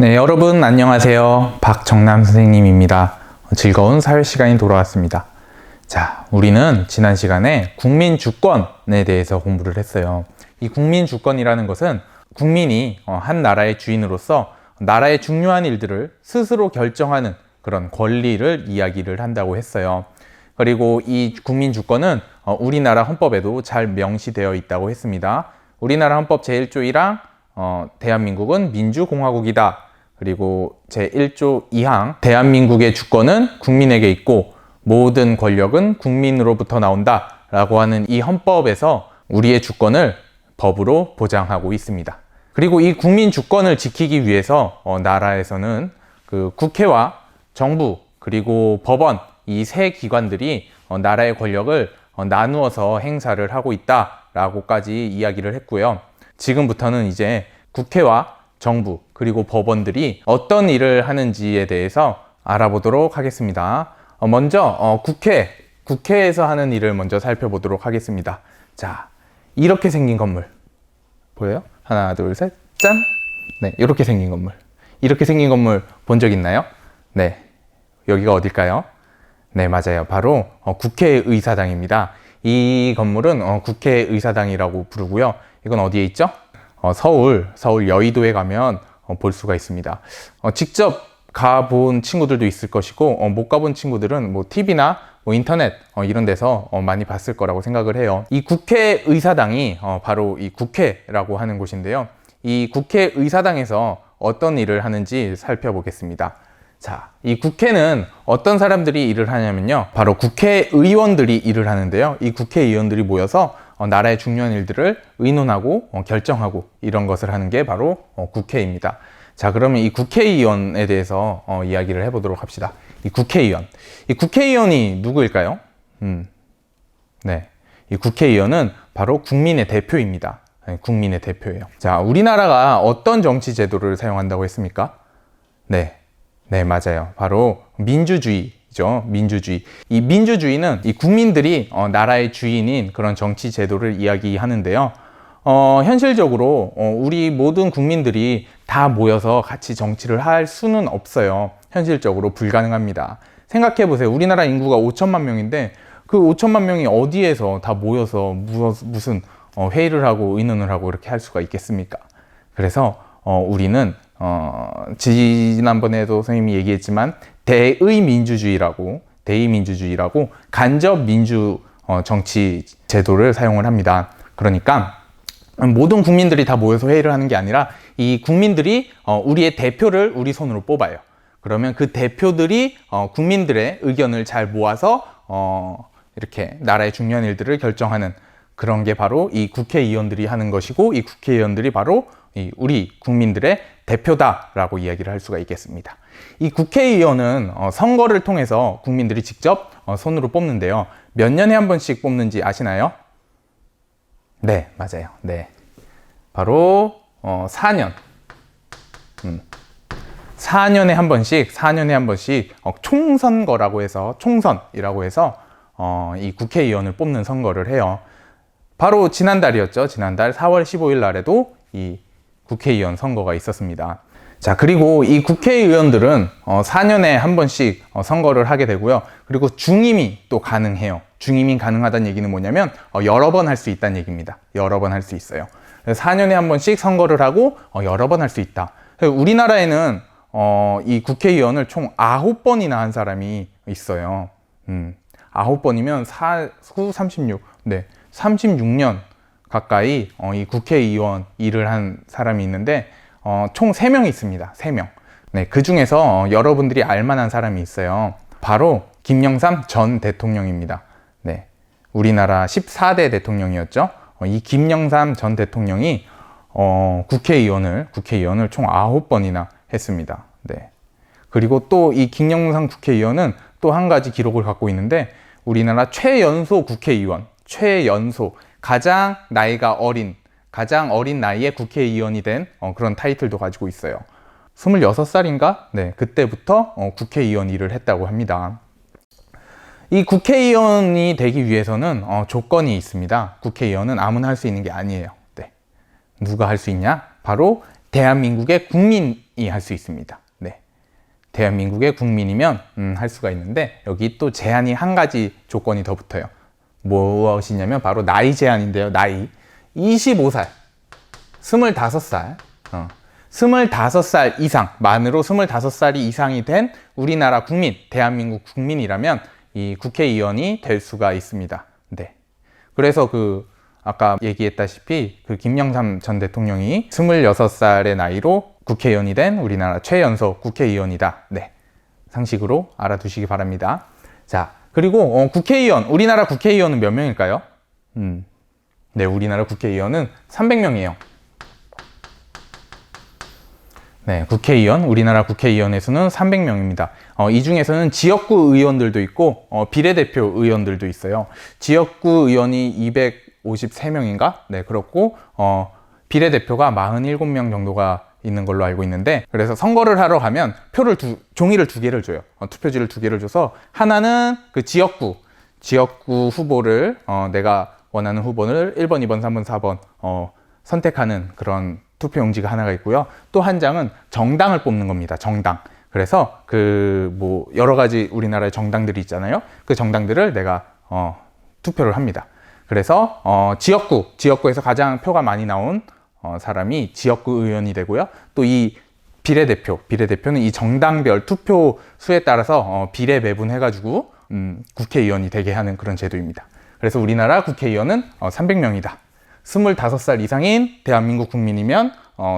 네, 여러분 안녕하세요. 박정남 선생님입니다. 즐거운 사회 시간이 돌아왔습니다. 자, 우리는 지난 시간에 국민 주권에 대해서 공부를 했어요. 이 국민 주권이라는 것은 국민이 한 나라의 주인으로서 나라의 중요한 일들을 스스로 결정하는 그런 권리를 이야기를 한다고 했어요. 그리고 이 국민 주권은 우리나라 헌법에도 잘 명시되어 있다고 했습니다. 우리나라 헌법 제1조 1항 대한민국은 민주공화국이다. 그리고 제1조 2항 대한민국의 주권은 국민에게 있고 모든 권력은 국민으로부터 나온다 라고 하는 이 헌법에서 우리의 주권을 법으로 보장하고 있습니다. 그리고 이 국민 주권을 지키기 위해서 나라에서는 그 국회와 정부 그리고 법원 이 세 기관들이 나라의 권력을 나누어서 행사를 하고 있다라고까지 이야기를 했고요. 지금부터는 이제 국회와 정부 그리고 법원들이 어떤 일을 하는지에 대해서 알아보도록 하겠습니다. 먼저 국회에서 하는 일을 먼저 살펴보도록 하겠습니다. 자, 이렇게 생긴 건물 보여요? 하나, 둘, 셋, 짠! 네, 이렇게 생긴 건물. 이렇게 생긴 건물 본 적 있나요? 네, 여기가 어딜까요? 네, 맞아요. 바로 국회의사당입니다. 이 건물은 국회의사당이라고 부르고요. 이건 어디에 있죠? 서울 여의도에 가면 볼 수가 있습니다. 직접 가본 친구들도 있을 것이고 못 가본 친구들은 뭐 TV나 뭐 인터넷 이런 데서 많이 봤을 거라고 생각을 해요. 이 국회의사당이 바로 이 국회라고 하는 곳인데요. 이 국회의사당에서 어떤 일을 하는지 살펴보겠습니다. 자, 이 국회는 어떤 사람들이 일을 하냐면요. 바로 국회의원들이 일을 하는데요. 이 국회의원들이 모여서 나라의 중요한 일들을 의논하고 결정하고 이런 것을 하는 게 바로 국회입니다. 자, 그러면 이 국회의원에 대해서 이야기를 해보도록 합시다. 이 국회의원이 누구일까요? 네, 이 국회의원은 바로 국민의 대표입니다. 네, 국민의 대표예요. 자, 우리나라가 어떤 정치 제도를 사용한다고 했습니까? 네, 맞아요. 바로 민주주의죠. 민주주의. 이 민주주의는 이 국민들이 나라의 주인인 그런 정치 제도를 이야기하는데요. 현실적으로 우리 모든 국민들이 다 모여서 같이 정치를 할 수는 없어요. 현실적으로 불가능합니다. 생각해 보세요. 우리나라 인구가 5천만 명인데 그 5천만 명이 어디에서 다 모여서 무슨 회의를 하고 의논을 하고 이렇게 할 수가 있겠습니까? 그래서 우리는 지난번에도 선생님이 얘기했지만 대의민주주의라고 간접 민주 정치 제도를 사용을 합니다. 그러니까 모든 국민들이 다 모여서 회의를 하는 게 아니라 이 국민들이 우리의 대표를 우리 손으로 뽑아요. 그러면 그 대표들이 국민들의 의견을 잘 모아서 이렇게 나라의 중요한 일들을 결정하는 그런 게 바로 이 국회의원들이 하는 것이고 이 국회의원들이 바로 우리 국민들의 대표다라고 이야기를 할 수가 있겠습니다. 이 국회의원은 선거를 통해서 국민들이 직접 손으로 뽑는데요. 몇 년에 한 번씩 뽑는지 아시나요? 네, 맞아요. 네, 바로 4년. 4년에 한 번씩 총선거라고 해서 총선이라고 해서 이 국회의원을 뽑는 선거를 해요. 바로 지난달이었죠. 지난달 4월 15일 날에도 이 국회의원 선거가 있었습니다. 자, 그리고 이 국회의원들은 4년에 한 번씩 선거를 하게 되고요. 그리고 중임이 또 가능해요. 중임이 가능하다는 얘기는 뭐냐면 여러 번 할 수 있다는 얘기입니다. 여러 번 할 수 있어요. 4년에 한 번씩 선거를 하고 여러 번 할 수 있다. 우리나라에는 이 국회의원을 총 9번이나 한 사람이 있어요. 9번이면 4, 36. 네, 36년 가까이 이 국회의원 일을 한 사람이 있는데 총 3명이 있습니다. 3명. 네, 그 중에서 여러분들이 알만한 사람이 있어요. 바로 김영삼 전 대통령입니다. 네, 우리나라 14대 대통령이었죠. 이 김영삼 전 대통령이 국회의원을 총 9번이나 했습니다. 네. 그리고 또 이 김영삼 국회의원은 또 한 가지 기록을 갖고 있는데 우리나라 최연소 국회의원, 가장 어린 나이에 국회의원이 된 그런 타이틀도 가지고 있어요. 26살인가? 네, 그때부터 국회의원 일을 했다고 합니다. 이 국회의원이 되기 위해서는 조건이 있습니다. 국회의원은 아무나 할 수 있는 게 아니에요. 네. 누가 할 수 있냐? 바로 대한민국의 국민이 할 수 있습니다. 네. 대한민국의 국민이면 할 수가 있는데 여기 또 제한이 한 가지 조건이 더 붙어요. 무엇이냐면 바로 나이 제한인데요. 나이 25살, 25살, 25살 이상, 만으로 25살이 이상이 된 우리나라 국민, 대한민국 국민이라면 이 국회의원이 될 수가 있습니다. 네. 그래서 아까 얘기했다시피 김영삼 전 대통령이 26살의 나이로 국회의원이 된 우리나라 최연소 국회의원이다. 네. 상식으로 알아두시기 바랍니다. 자, 그리고 국회의원, 우리나라 국회의원은 몇 명일까요? 네, 우리나라 국회의원은 300명이에요. 네, 우리나라 국회의원의 수는 300명입니다. 이 중에서는 지역구 의원들도 있고, 비례대표 의원들도 있어요. 지역구 의원이 253명인가? 네, 그렇고, 비례대표가 47명 정도가 있는 걸로 알고 있는데, 그래서 선거를 하러 가면 종이를 두 개를 줘요. 투표지를 두 개를 줘서, 하나는 그 지역구 후보를, 내가 원하는 후보를 1번, 2번, 3번, 4번, 선택하는 그런 투표용지가 하나가 있고요. 또 한 장은 정당을 뽑는 겁니다. 정당. 그래서 여러 가지 우리나라의 정당들이 있잖아요. 그 정당들을 내가 투표를 합니다. 그래서 지역구에서 가장 표가 많이 나온 사람이 지역구 의원이 되고요. 또 이 비례대표는 이 정당별 투표 수에 따라서 비례 배분해가지고 국회의원이 되게 하는 그런 제도입니다. 그래서 우리나라 국회의원은 300명이다. 25살 이상인 대한민국 국민이면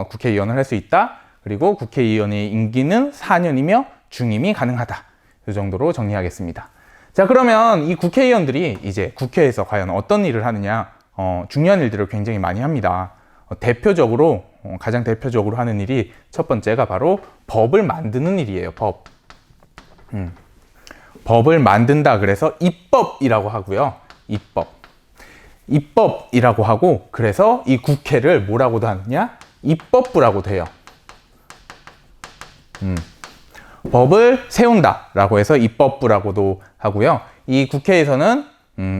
국회의원을 할 수 있다. 그리고 국회의원의 임기는 4년이며 중임이 가능하다. 이 정도로 정리하겠습니다. 자, 그러면 이 국회의원들이 이제 국회에서 과연 어떤 일을 하느냐, 중요한 일들을 굉장히 많이 합니다. 가장 대표적으로 하는 일이 첫 번째가 바로 법을 만드는 일이에요. 법을 만든다. 그래서 입법이라고 하고요. 입법이라고 하고, 그래서 이 국회를 뭐라고도 하느냐? 입법부라고도 해요. 법을 세운다라고 해서 입법부라고도 하고요. 이 국회에서는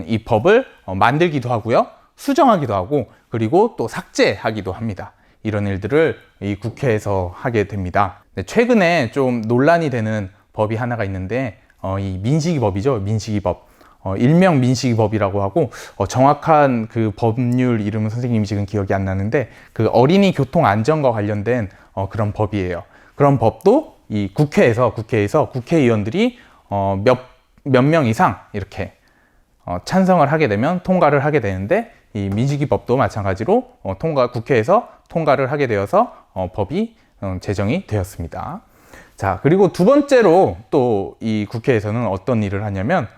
이 법을 만들기도 하고요. 수정하기도 하고, 그리고 또 삭제하기도 합니다. 이런 일들을 이 국회에서 하게 됩니다. 네, 최근에 좀 논란이 되는 법이 하나가 있는데, 이 민식이법이죠. 민식이법. 일명 민식이법이라고 하고, 정확한 그 법률 이름은 선생님이 지금 기억이 안 나는데, 그 어린이 교통 안전과 관련된 그런 법이에요. 그런 법도 이 국회에서 국회의원들이 몇 명 이상 이렇게 찬성을 하게 되면 통과를 하게 되는데, 이 민식이법도 마찬가지로 국회에서 통과를 하게 되어서 법이 제정이 되었습니다. 자, 그리고 두 번째로 또 이 국회에서는 어떤 일을 하냐면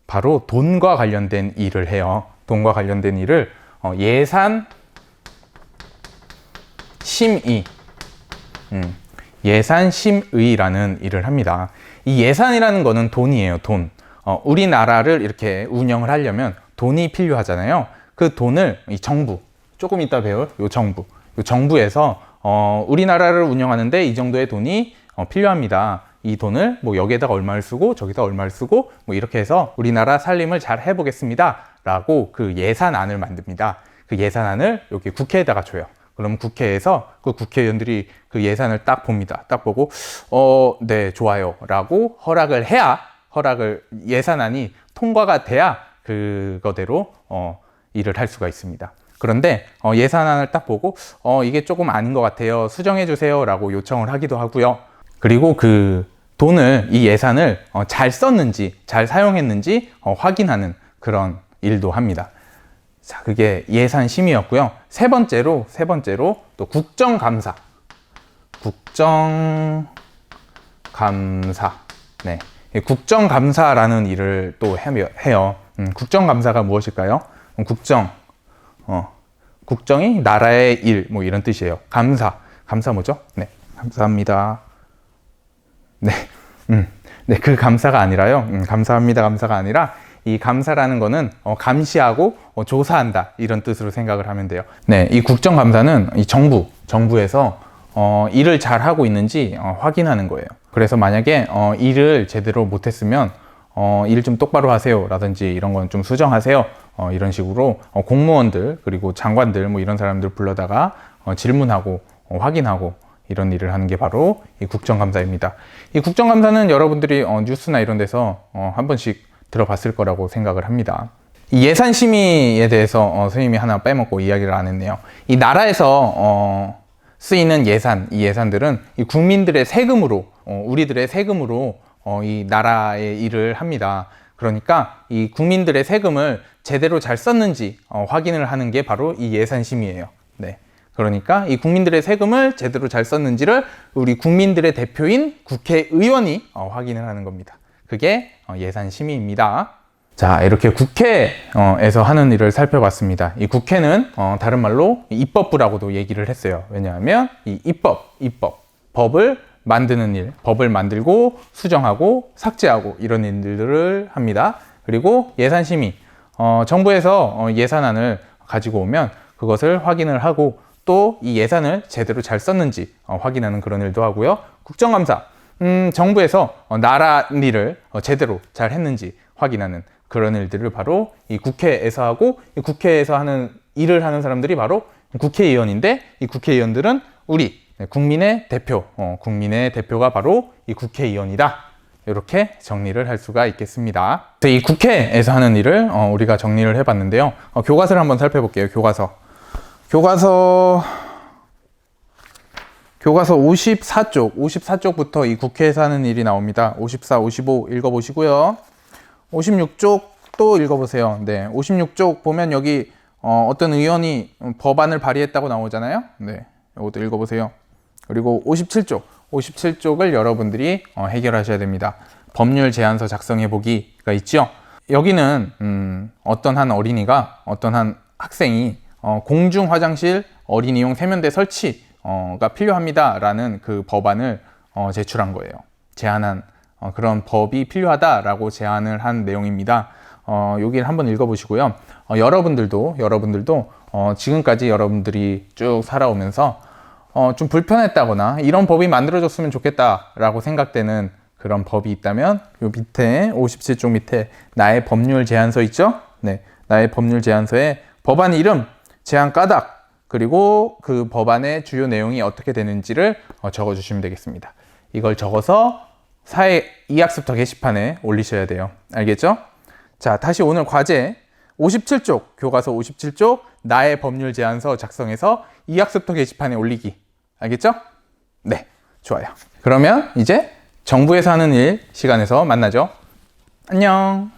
바로 돈과 관련된 일을 해요. 돈과 관련된 일을 예산 심의, 예산 심의라는 일을 합니다. 이 예산이라는 거는 돈이에요. 돈. 우리나라를 이렇게 운영을 하려면 돈이 필요하잖아요. 그 돈을 이 정부, 조금 이따 배울 요 정부에서 우리나라를 운영하는데 이 정도의 돈이 필요합니다. 이 돈을 여기에다가 얼마를 쓰고 저기다 얼마를 쓰고 이렇게 해서 우리나라 살림을 잘 해보겠습니다 라고 그 예산안을 만듭니다. 그 예산안을 여기 국회에다가 줘요. 그럼 국회에서 그 국회의원들이 그 예산을 딱 봅니다. 딱 보고 네, 좋아요 라고 예산안이 통과가 돼야 그거대로 일을 할 수가 있습니다. 그런데 예산안을 딱 보고 이게 조금 아닌 것 같아요. 수정해 주세요 라고 요청을 하기도 하고요. 그리고 그 돈을, 이 예산을 잘 썼는지 잘 사용했는지 확인하는 그런 일도 합니다. 자, 그게 예산 심의였고요. 세 번째로 또 국정감사. 네. 국정감사라는 일을 또 해요. 국정감사가 무엇일까요? 국정이 나라의 일, 이런 뜻이에요. 감사 뭐죠? 네, 감사합니다. 네, 그 감사가 아니라요. 감사가 아니라 이 감사라는 거는 감시하고 조사한다 이런 뜻으로 생각을 하면 돼요. 네, 이 국정감사는 이 정부에서 일을 잘 하고 있는지 확인하는 거예요. 그래서 만약에 일을 제대로 못했으면 일 좀 똑바로 하세요 라든지 이런 건 좀 수정하세요 이런 식으로 공무원들 그리고 장관들 이런 사람들 불러다가 질문하고 확인하고 이런 일을 하는 게 바로 이 국정감사입니다. 이 국정감사는 여러분들이 뉴스나 이런 데서 한 번씩 들어봤을 거라고 생각을 합니다. 이 예산심의에 대해서 선생님이 하나 빼먹고 이야기를 안 했네요. 이 나라에서 쓰이는 예산, 이 예산들은 이 국민들의 세금으로, 우리들의 세금으로 이 나라의 일을 합니다. 그러니까 이 국민들의 세금을 제대로 잘 썼는지 확인을 하는 게 바로 이 예산심의예요. 네. 그러니까 이 국민들의 세금을 제대로 잘 썼는지를 우리 국민들의 대표인 국회의원이 확인을 하는 겁니다. 그게 예산심의입니다. 자, 이렇게 국회에서 하는 일을 살펴봤습니다. 이 국회는 다른 말로 입법부라고도 얘기를 했어요. 왜냐하면 이 입법, 법을 만드는 일, 법을 만들고 수정하고 삭제하고 이런 일들을 합니다. 그리고 예산심의, 정부에서 예산안을 가지고 오면 그것을 확인을 하고 또 이 예산을 제대로 잘 썼는지 확인하는 그런 일도 하고요. 국정감사, 정부에서 나라 일을 제대로 잘 했는지 확인하는 그런 일들을 바로 이 국회에서 하고, 이 국회에서 하는 일을 하는 사람들이 바로 국회의원인데, 이 국회의원들은 우리 국민의 대표, 국민의 대표가 바로 이 국회의원이다. 이렇게 정리를 할 수가 있겠습니다. 이 국회에서 하는 일을 우리가 정리를 해봤는데요. 교과서를 한번 살펴볼게요. 교과서 54쪽부터 이 국회에서 하는 일이 나옵니다. 54, 55 읽어보시고요. 56쪽도 읽어보세요. 네, 56쪽 보면 여기 어떤 의원이 법안을 발의했다고 나오잖아요. 네, 이것도 읽어보세요. 그리고 57쪽을 여러분들이 해결하셔야 됩니다. 법률 제안서 작성해 보기가 있죠. 여기는 어떤 한 어린이가, 어떤 한 학생이 공중 화장실 어린이용 세면대 설치가 필요합니다 라는 그 법안을 제출한 거예요. 제안한 그런 법이 필요하다라고 제안을 한 내용입니다. 여기를 한번 읽어보시고요. 여러분들도 지금까지 여러분들이 쭉 살아오면서 좀 불편했다거나 이런 법이 만들어졌으면 좋겠다라고 생각되는 그런 법이 있다면 요 밑에 57쪽 밑에 나의 법률 제안서 있죠? 네, 나의 법률 제안서에 법안 이름, 제안 까닭, 그리고 그 법안의 주요 내용이 어떻게 되는지를 적어주시면 되겠습니다. 이걸 적어서 사회 2학습터 게시판에 올리셔야 돼요. 알겠죠? 자, 다시 오늘 과제 57쪽, 교과서 57쪽 나의 법률 제안서 작성해서 2학습터 게시판에 올리기. 알겠죠? 네, 좋아요. 그러면 이제 정부에서 하는 일 시간에서 만나죠. 안녕.